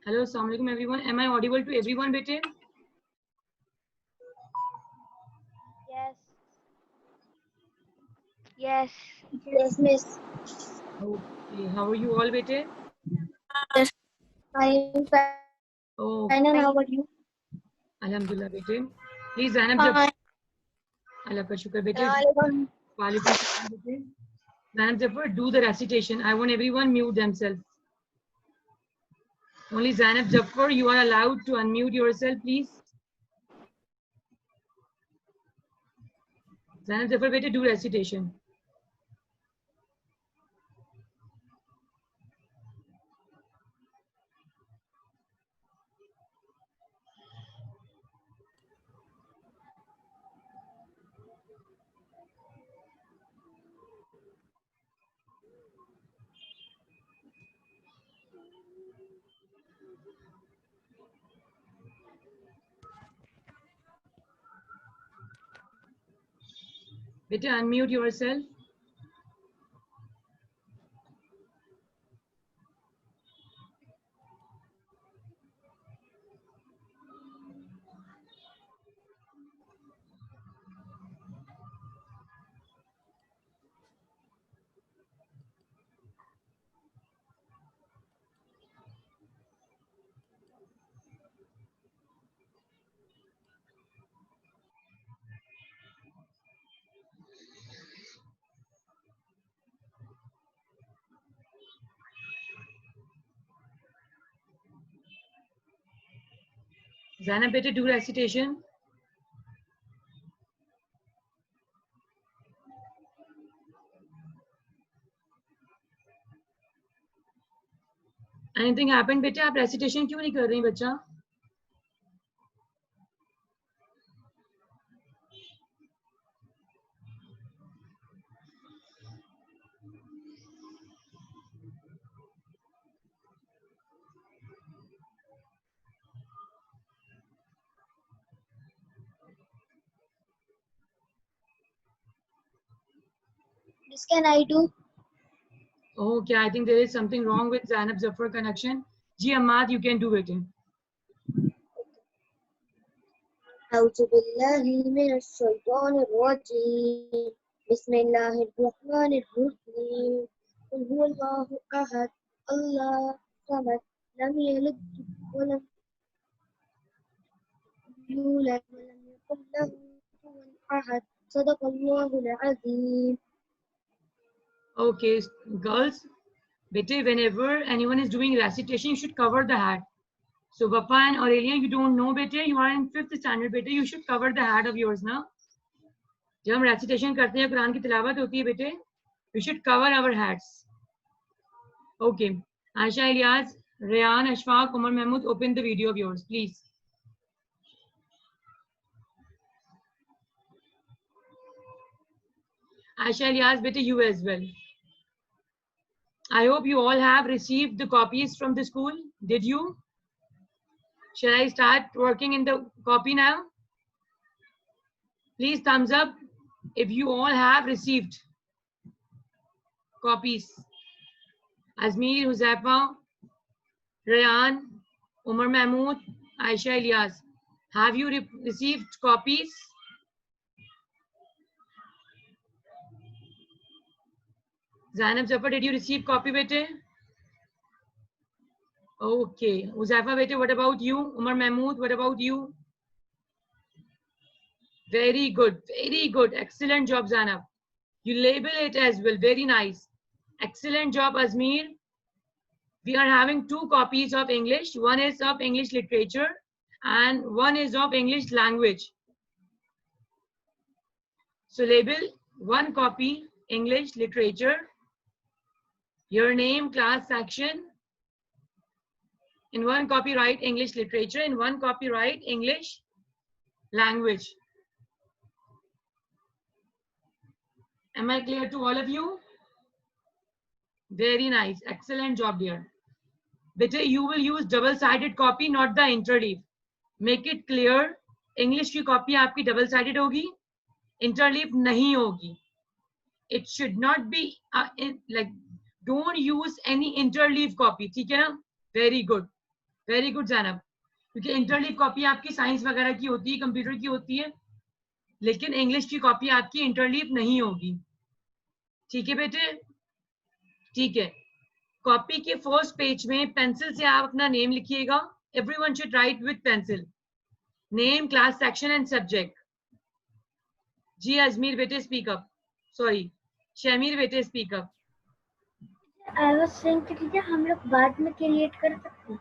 Hello, assalamu alaikum everyone. Am I audible to everyone, bete? Yes. Yes. Yes, miss. Okay, how are you all, bete? I'm fine. Oh, And how about you? alhamdulillah, bete. Please, Zainab, Fine. Allah ka shukr, bete. Assalamualaikum. Walaikum salam, bete. Zainab Zafar, do the recitation. I want everyone mute themselves. Only Zainab Zafar, you are allowed to unmute yourself, please. Zainab Zafar, bete, do recitation. Bete, unmute yourself. Zainab, bete, do recitation. Anything happened, bete? आप recitation क्यों नहीं कर रही बच्चा? This can I do? Okay, I think there is something wrong with Zainab Zafar connection. Ji Ahmad, you can do it. أعوذ بالله من الشيطان الرجيم. بسم الله الرحمن الرحيم. قل هو الله أحد الله الصمد لم يلد ولم يولد ولم يكن له كفوا أحد صدق الله العظيم. Okay, girls, bete, whenever anyone is doing recitation, you should cover the hat. So, Bappa and Aurelia, you don't know, bete, you are in 5th standard, bete, you should cover the hat of yours, na? जब हम recitation करते हैं, कुरान की तिलावत होती है, bete, we should cover our hats. Okay, Aisha Ilyas, Rayan, Ashfaq, Umar Mahmood, open the video of yours, please. Aisha Ilyas, bete, you as well. I hope you all have received the copies from the school. Did you? Shall I start working in the copy now? Please thumbs up if you all have received copies. Azmir, Huzaifa, Rayan, Umar Mahmood, Aisha Ilyas. Have you received copies? Zainab Zafar, did you receive copy, bete? Okay. Huzaifa, bete, what about you? Umar Mahmood, what about you? Very good. Very good. Excellent job, Zainab. You label it as well. Very nice. Excellent job, Azmir. We are having 2 copies of English. One is of English literature and one is of English language. So label 1 copy English literature, your name, class, section. In 1 copy write English literature, in 1 copy write English language. Am I clear to all of you? Very nice. Excellent job, dear. Bete, you will use double-sided copy, not the interleaf. Make it clear. English की copy आपकी double-sided होगी, interleaf नहीं होगी. It should not be like, don't use any interleaf copy. ठीक है ना? Very good. Very good Zainab, क्योंकि interleave copy आपकी साइंस वगैरह की होती है, कंप्यूटर की होती है, लेकिन इंग्लिश की कॉपी आपकी इंटरलीव नहीं होगी। ठीक है बेटे, ठीक है। कॉपी के फर्स्ट पेज में पेंसिल से आप अपना नेम लिखिएगा। Everyone should write with pencil name, class, section and subject. जी अजमीर बेटे स्पीक अप, सॉरी शमीर बेटे speak up. I was saying कि टीचर हम लोग बाद में क्रिएट कर सकते हैं।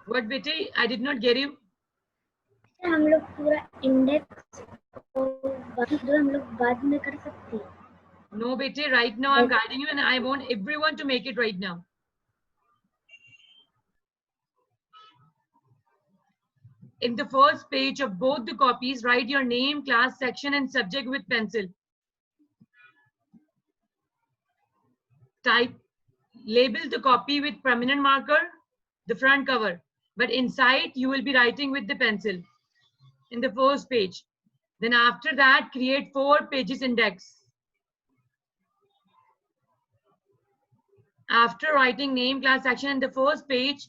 व्हाट बेटे, I did not get you. हम लोग पूरा इंडेक्स और बाकी जो हम लोग बाद में कर सकते हैं। No bete, right now I'm guiding you and I want everyone to make it right now. In the first page of both the copies, write your name, class, section and subject with pencil. Type, label the copy with permanent marker, the front cover, but inside you will be writing with the pencil in the first page. Then after that, create 4 pages index. After writing name, class, section in the first page,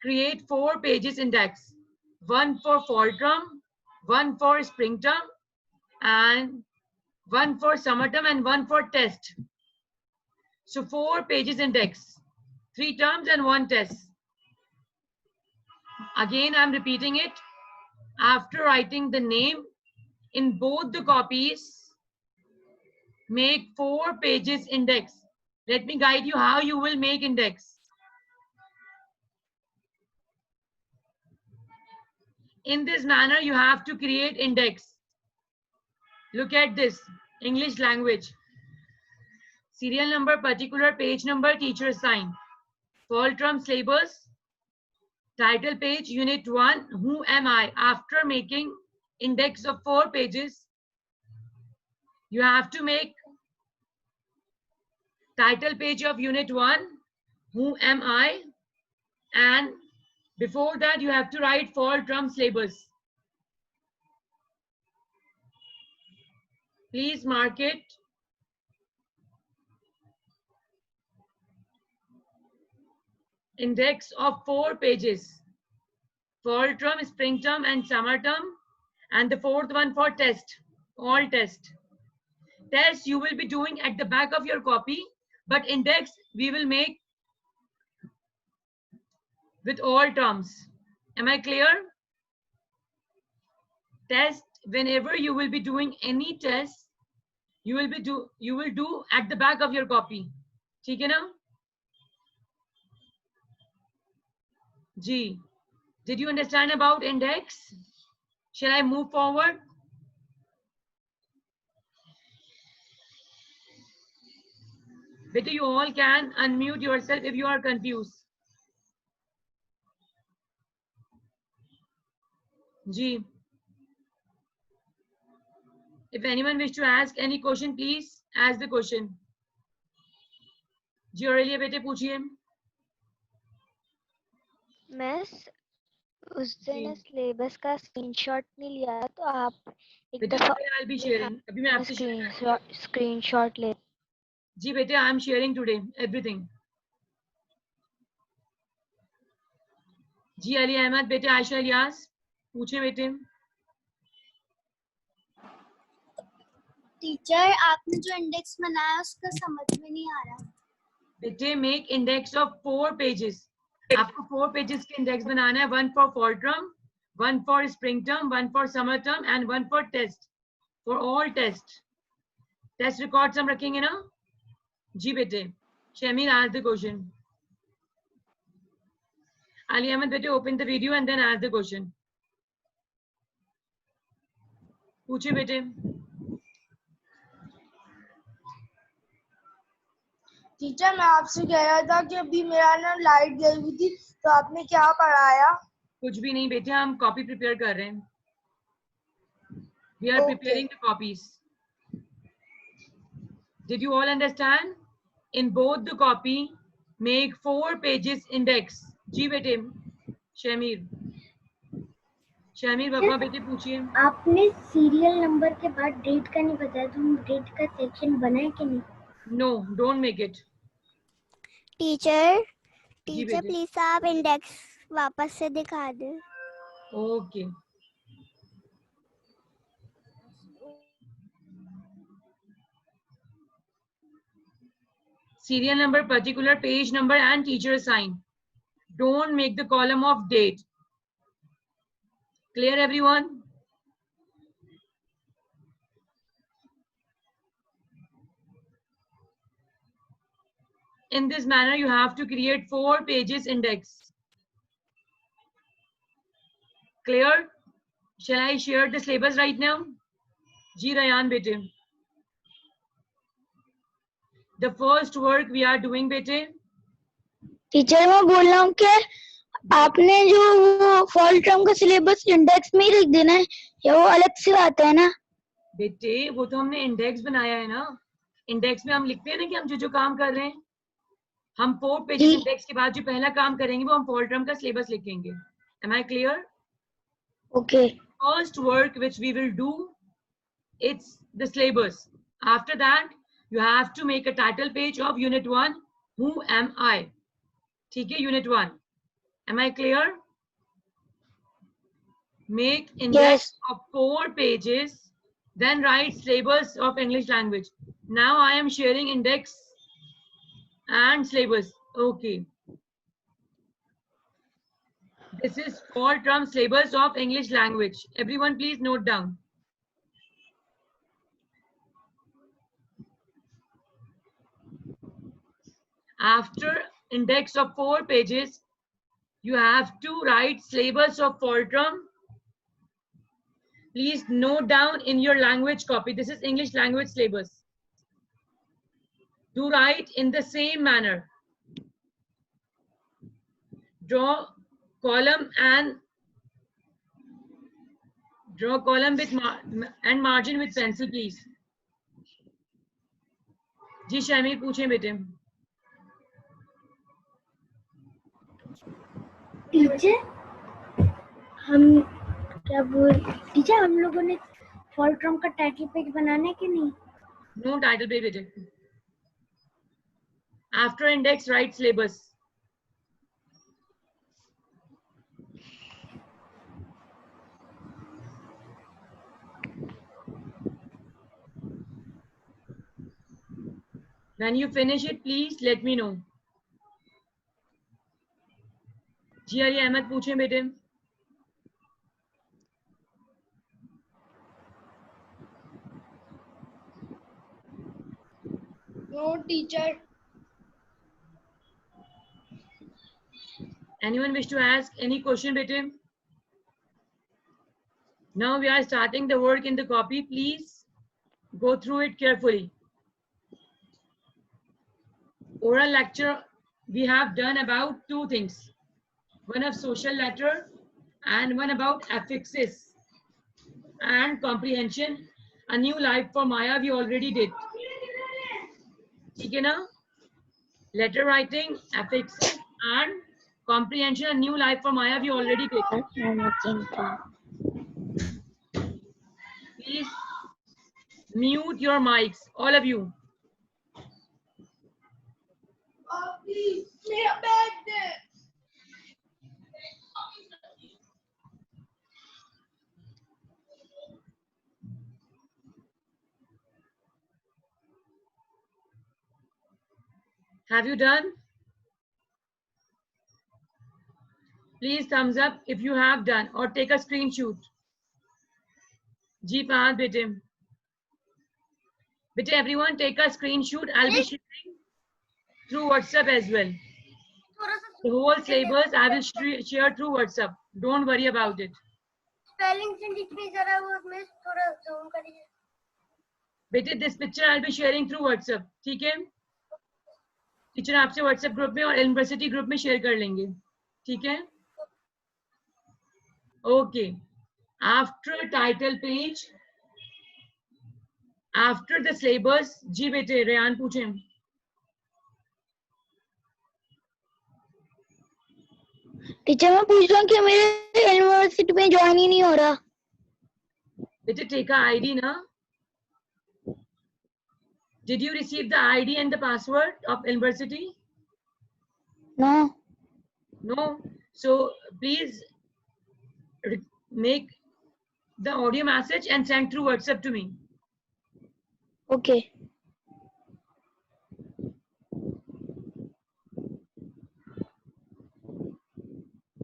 create 4 pages index. 1 for fall term, 1 for spring term, and 1 for summer term, and 1 for test. So 4 pages index, 3 terms and 1 test. Again, I'm repeating it. After writing the name in both the copies, make 4 pages index. Let me guide you how you will make index. In this manner, you have to create index. Look at this, English language. Serial number, particular page number, teacher sign. Fall term syllabus. Title page, unit 1, who am I? After making index of 4 pages, you have to make title page of unit 1, who am I? And before that, you have to write fall term syllabus. Please mark it. Index of 4 pages. Fall term, spring term and summer term. And the 4th one for test, all test. Test you will be doing at the back of your copy, but index we will make with all terms. Am I clear? Test, whenever you will be doing any test, you will do at the back of your copy. ठीक है ना? G, did you understand about index? Shall I move forward? Better you all can unmute yourself if you are confused. G, if anyone wish to ask any question, please ask the question. जी औरेलिया बेटे पूछिए। Miss उस दिन syllabus का screenshot नहीं लिया तो आप एक बेटे दफा I'll be sharing. अभी मैं आपसे शेयर स्क्रीनशॉट ले। जी बेटे I am sharing today everything. जी अली अहमद बेटे, आयशा इलियास पूछे बेटे। टीचर आपने जो इंडेक्स बनाया उसका समझ में नहीं आ रहा। बेटे मेक इंडेक्स ऑफ 4 पेजेस। आपको 4 पेजेस के इंडेक्स बनाना है, 1 for fall term, 1 for spring term, 1 for summer term and 1 for test, for all test. Test records हम रखेंगे ना? जी बेटे। Shamir ask the question. Ali Ahmed बेटे open the video and then ask the question. पूछे बेटे। टीचर मैं आपसे कह रहा था कि अभी मेरा ना लाइट गई हुई थी तो आपने क्या पढ़ाया? कुछ भी नहीं बेटे, हम कॉपी प्रिपेयर कर रहे हैं। We are preparing the copies. Did you all understand? In both the copy, make 4 pages index. जी बेटे। शमीर पापा बेटे पूछिए। आपने सीरियल नंबर के बाद डेट का नहीं बताया, तो हम डेट का सेक्शन बनाए कि नहीं? No, don't make it. Teacher जी टीचर बेटे। प्लीज आप इंडेक्स वापस से दिखा दे। Okay. Serial number, particular page number and teacher sign. Don't make the column of date. Clear everyone? In this manner, you have to create 4 pages index. Clear? Shall I share the syllabus right now? Ji Rayan bete. The first work we are doing bete. Teacher मैं बोल रहा हूँ कि आपने जो वो fall term का syllabus index में ही लिख देना है या वो अलग से आता है ना? बेटे वो तो हमने इंडेक्स बनाया है ना, इंडेक्स में हम लिखते हैं ना कि हम जो जो काम कर रहे हैं, हम 4 पेजेस जी। इंडेक्स के बाद जो पहला काम करेंगे वो हम फॉल टर्म का सिलेबस लिखेंगे. Am I clear? Okay First work which we will do, it's the syllabus. After that, you have to make a title page of unit 1. Who am I? ठीक है, unit 1. Am I clear? Make index of 4 pages, then write syllabus of English language. Now I am sharing index and syllabus. Okay. This is fall term syllabus of English language. Everyone please note down. After index of 4 pages, you have to write syllabus of fall term. Please note down in your language copy. This is English language syllabus. Do write in the same manner. Draw column with margin with pencil, please. जी शामिर पूछें बेटे. Teacher हम क्या बोल teacher हम लोगों ने fall term का title page बनाना है कि नहीं? No title page बेटे. After index, write syllabus. When you finish it, please let me know. जी अली अहमद पूछें बेटे. No, teacher. Anyone wish to ask any question bete? Now we are starting the work in the copy. Please go through it carefully. Oral lecture we have done about 2 things. One of social letter and one about affixes and comprehension. A new life for Maya we already did. ठीक है ना? Letter writing, affixes and comprehension. A new life for Maya we already did. Please mute your mics, all of you. Please, may I beg this? Have you done? Please thumbs up if you have done or take a screenshot. Ji Fahad bete. Bete, everyone take a screenshot. I'll be sharing through WhatsApp as well. The whole syllabus I will share through WhatsApp. Don't worry about it. Spelling से लिखनी जरा वो उसमें थोड़ा zoom करिए. बेटे this picture I'll be sharing through WhatsApp. ठीक है? टीचर आपसे WhatsApp ग्रुप में और यूनिवर्सिटी ग्रुप में शेयर कर लेंगे. ठीक है? Okay. After title page, after the syllabus, जी बेटे रेहान पूछें. टीचर मैं पूछ रहा हूँ कि मेरे यूनिवर्सिटी में ज्वाइन ही नहीं हो रहा. बेटे take a ID ना. Did you receive the ID and the password of university? No. No. So please make the audio message and send through WhatsApp to me. Okay.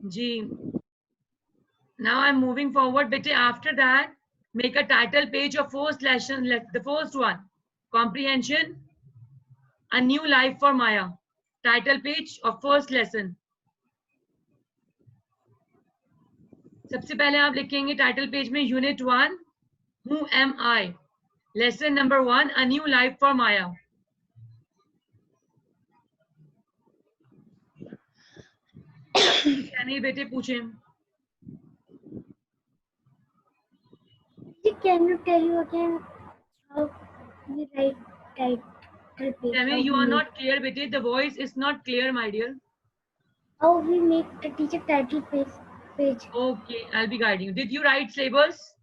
G. Now I'm moving forward. Bete, after that, make a title page of first lesson. The first one, comprehension, a new life for Maya. Title page of first lesson. सबसे पहले आप लिखेंगे title page में unit 1 Who am I? Lesson number 1, a new life for Maya. नहीं बेटे पूछें. Can you tell you again how we write title page? Tammy, you are not clear, bete. The voice is not clear, my dear. How we make the teacher title page? Okay, I'll be guiding you. Did you write syllabus?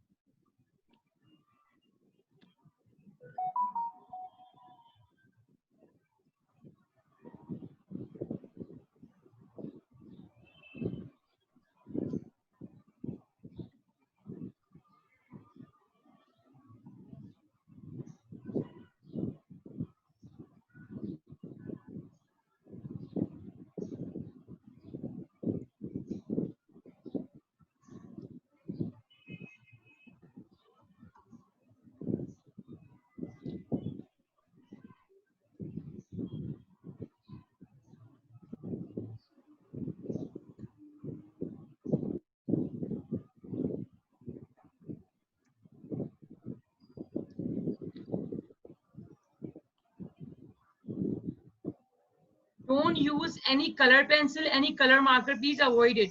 Don't use any color pencil, any color marker. Please avoid it.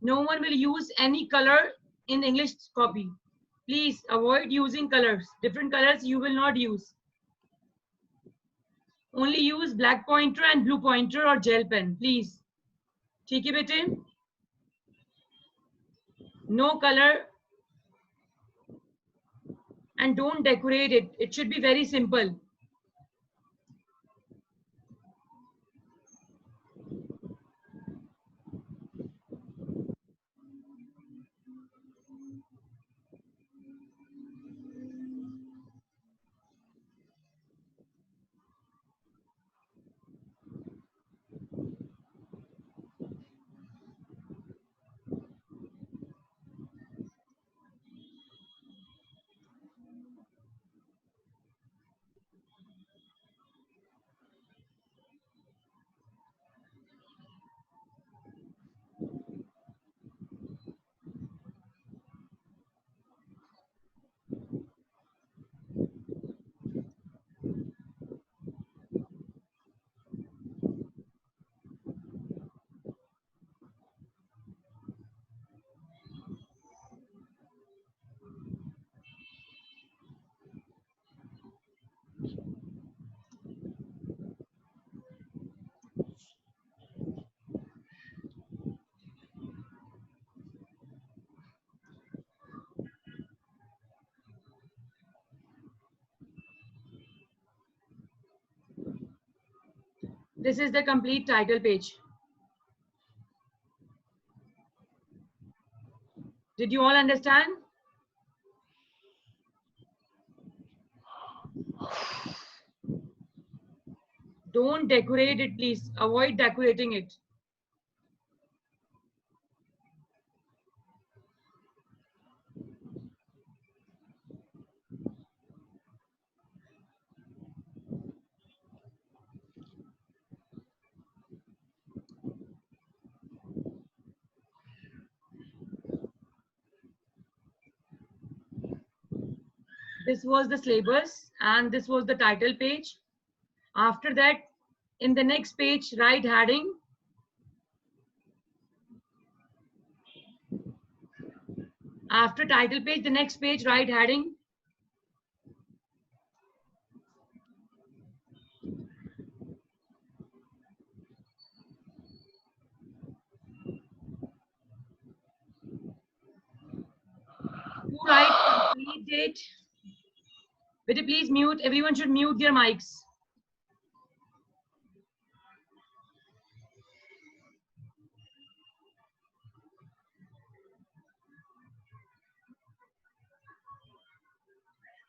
No one will use any color in English copy. Please avoid using colors. Different colors you will not use. Only use black pointer and blue pointer or gel pen, please. ठीक है बेटे? No color. And don't decorate it. It should be very simple. This is the complete title page. Did you all understand? Don't decorate it, please. Avoid decorating it. This was the syllabus and this was the title page. After that, in the next page, write heading. After title page, the next page, write heading. Who write complete date? Better please mute. Everyone should mute their mics.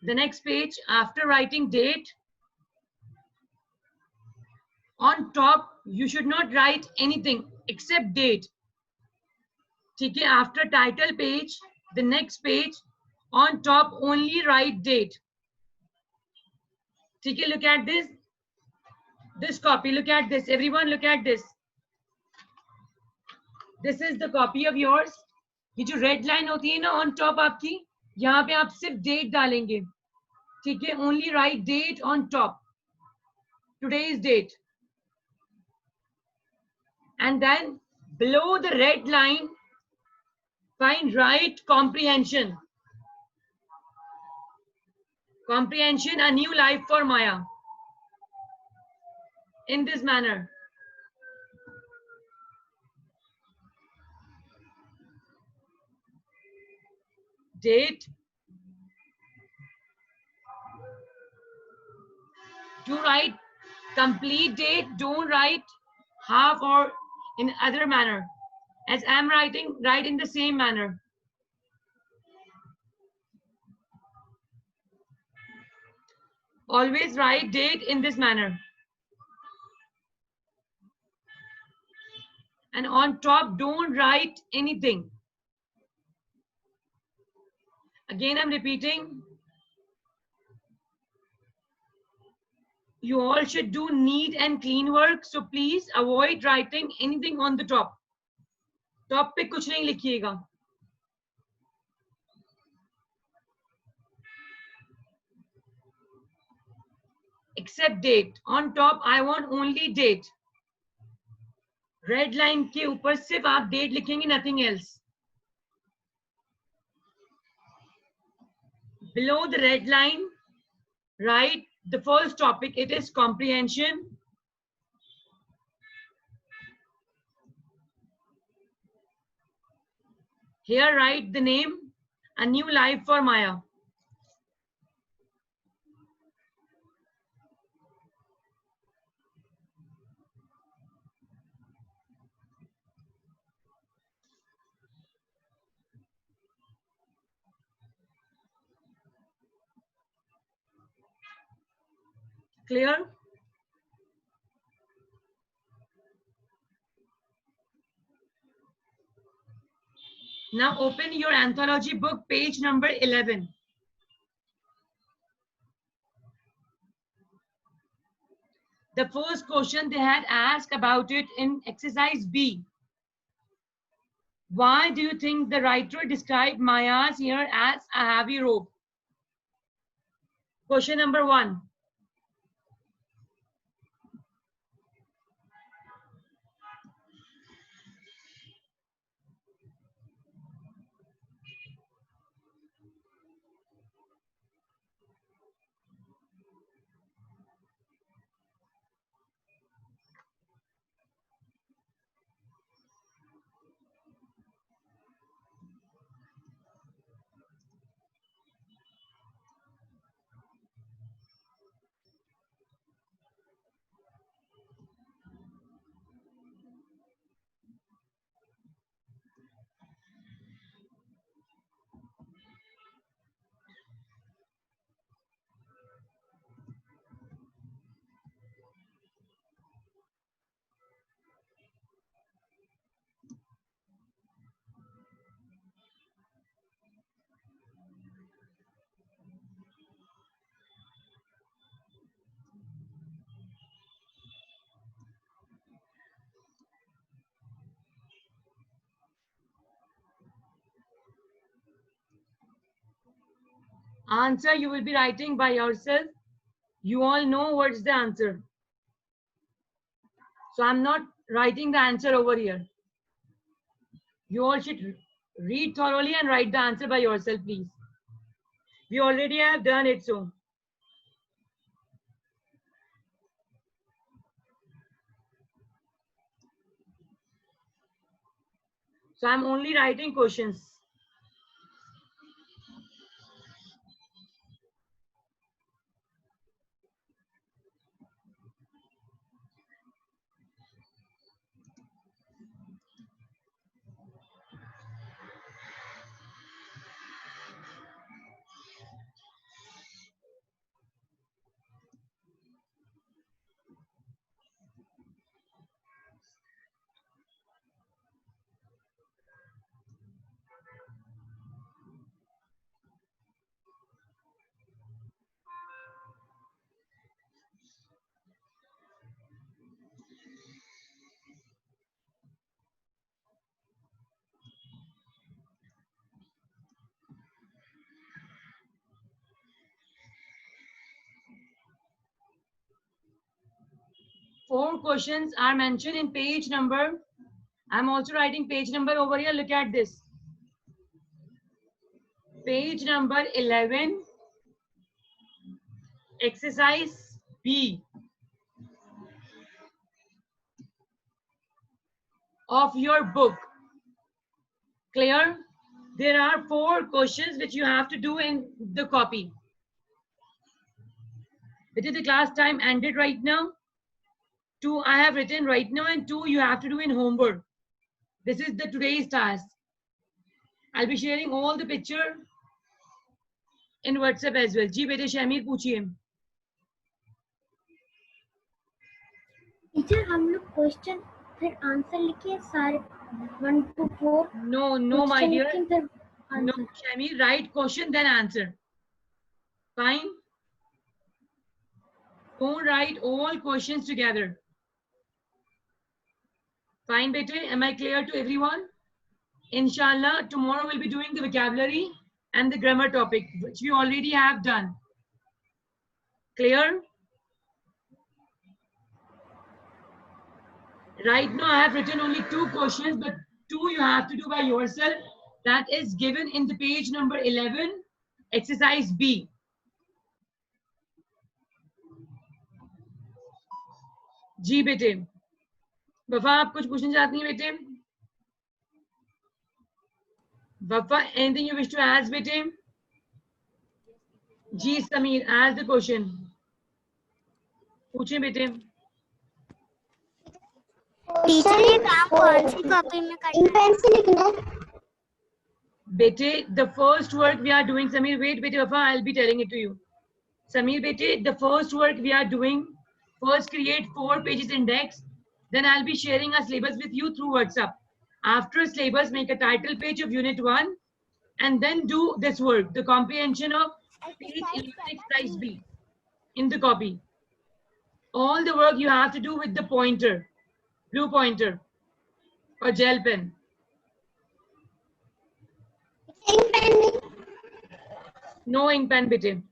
The next page, after writing date, on top, you should not write anything except date. ठीक है, after title page, the next page, on top only write date. ठीक है, look at this copy, look at this, everyone look at this. This is the copy of yours. ये जो red line होती है ना on top आपकी, यहाँ पे आप सिर्फ date डालेंगे. ठीक है, only write date on top. Today's date. And then below the red line, write comprehension. Comprehension, a new life for Maya. In this manner. Date. Do write complete date, don't write half or in other manner. As I'm writing, write in the same manner. Always write date in this manner. And on top, don't write anything. Again, I'm repeating. You all should do neat and clean work. So please avoid writing anything on the top. Top पे कुछ नहीं लिखिएगा. Except date. On top, I want only date. Red line के ऊपर सिर्फ आप date लिखेंगे, nothing else. Below the red line, write the first topic. It is comprehension. Here write the name, a new life for Maya. Clear? Now open your anthology book, page number 11. The first question they had asked about it in exercise B. Why do you think the writer described Maya's hair as a heavy rope? Question number 1. Answer you will be writing by yourself. You all know what's the answer. So I'm not writing the answer over here. You all should read thoroughly and write the answer by yourself, please. We already have done it so. So I'm only writing questions. 4 questions are mentioned in page number. I'm also writing page number over here. Look at this. Page number 11, exercise B of your book. Clear? There are 4 questions which you have to do in the copy. It is the class time ended right now. 2 I have written right now, and 2 you have to do in homework. This is the today's task. I'll be sharing all the picture in WhatsApp as well. जी बेटे शमीर पूछिए. Teacher हम लोग question फिर answer लिखिए सारे 1 to 4. No my dear. फिर No answer. Shamir, write question then answer. Fine. Don't write all questions together. Fine bete, am I clear to everyone? Inshallah, tomorrow we'll be doing the vocabulary and the grammar topic, which we already have done. Clear? Right now I have written only 2 questions, but 2 you have to do by yourself. That is given in the page number 11, exercise B. जी बेटे, वफा आप कुछ पूछना चाहती हैं बेटे? वफा, anything you wish to ask बेटे? जी समीर, ask the question. पूछें बेटे. टीचर ये काम कौन सी कॉपी में करना है? Bete, the first work we are doing, Samir, wait, bete, Wafa, I'll be telling it to you. Samir, bete, the first work we are doing, first create 4 pages index, then I'll be sharing a syllabus with you through WhatsApp. After syllabus, make a title page of unit 1, and then do this work, the comprehension of page 11 exercise B in the copy. All the work you have to do with the pointer, blue pointer or gel pen. No ink pen, bete.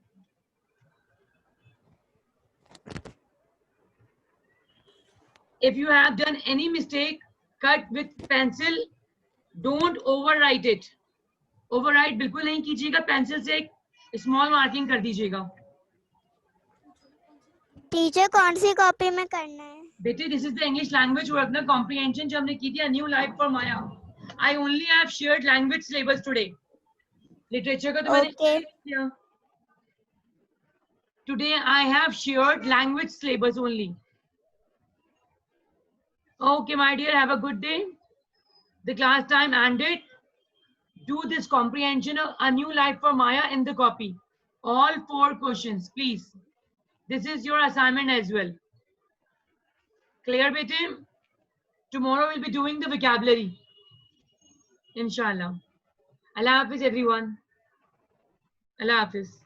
If you have done any mistake, cut with pencil. Don't overwrite it. Overwrite बिल्कुल नहीं कीजिएगा. Pencil से एक small marking कर दीजिएगा. Teacher कौन सी copy में करना है? बेटे, this is the English language work ना, comprehension जो हमने की थी, a new life for Maya. I only have shared language syllabus today. Literature का तो मैंने share किया. Today I have shared language syllabus only. Okay, my dear, have a good day. The class time ended. Do this comprehension of a new life for Maya in the copy. All 4 questions, please. This is your assignment as well. Clear, bete? Tomorrow we'll be doing the vocabulary. Inshallah. Allah Hafiz, everyone. Allah Hafiz.